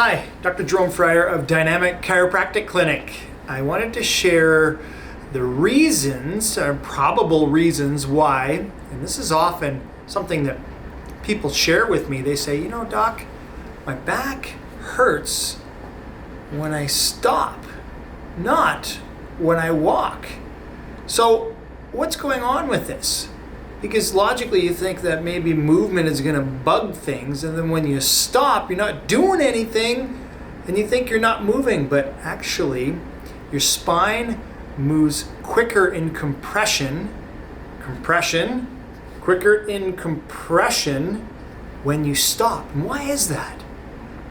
Hi, Dr. Jerome of Dynamic Chiropractic Clinic. I wanted to share the reasons, or probable reasons why, and this is often something that people share with me. They say, you know, Doc, my back hurts when I stop, not when I walk. So what's going on with this? Because logically you think that maybe movement is going to bug things, and then when you stop, you're not doing anything, and you think you're not moving, but actually your spine moves quicker in compression, quicker in compression when you stop. And why is that?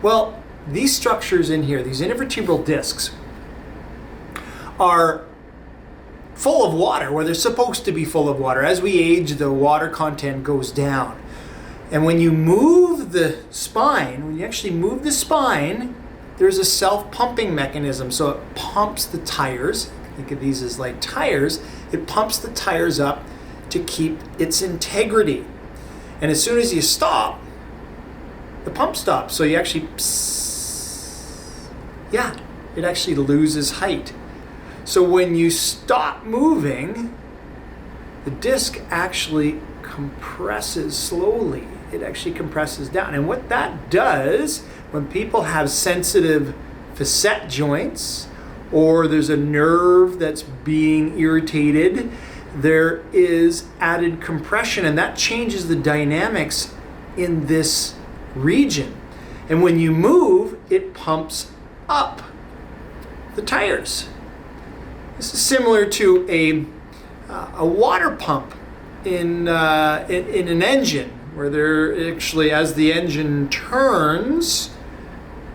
Well, these structures in here, these intervertebral discs, are full of water, where they're supposed to be full of water. As we age, the water content goes down. And when you move the spine, when you actually move the spine, there's a self-pumping mechanism. So it pumps the tires. Think of these as like tires. It pumps the tires up to keep its integrity. And as soon as you stop, the pump stops. So you actually, it actually loses height. So when you stop moving, the disc actually compresses slowly. It actually compresses down. And what that does, when people have sensitive facet joints, or there's a nerve that's being irritated, there is added compression, and that changes the dynamics in this region. And when you move, it pumps up the tires. This is similar to a water pump in an engine, where there actually, as the engine turns,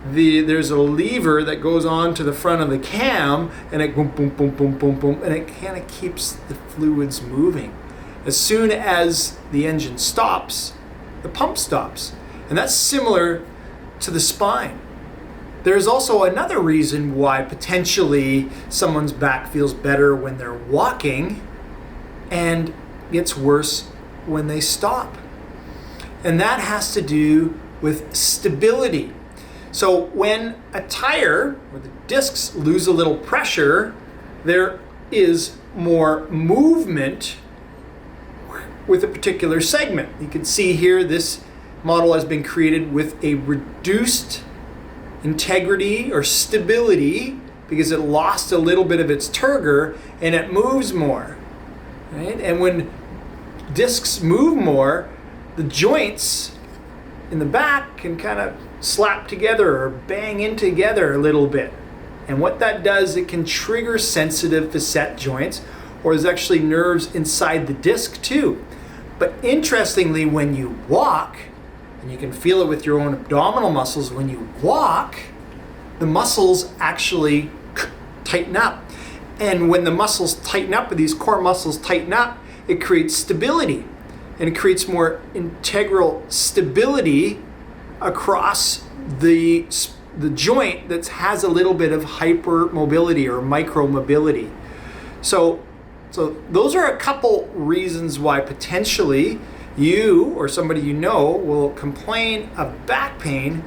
there's a lever that goes on to the front of the cam, and it boom, boom, boom, boom, boom, boom, and it kind of keeps the fluids moving. As soon as the engine stops, the pump stops, and that's similar to the spine. There's also another reason why potentially someone's back feels better when they're walking and gets worse when they stop. And that has to do with stability. So when a tire or the discs lose a little pressure, there is more movement with a particular segment. You can see here this model has been created with a reduced integrity or stability because it lost a little bit of its turgor and it moves more, right? And when discs move more, the joints in the back can kind of slap together or bang in together a little bit. And what that does, it can trigger sensitive facet joints, or there's actually nerves inside the disc too. But interestingly, when you walk, and you can feel it with your own abdominal muscles, when you walk, the muscles actually tighten up. And when the muscles tighten up, or these core muscles tighten up, it creates stability. And it creates more integral stability across the joint that has a little bit of hypermobility or micromobility. So those are a couple reasons why potentially you or somebody you know will complain of back pain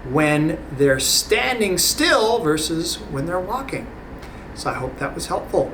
when they're standing still versus when they're walking. So I hope that was helpful.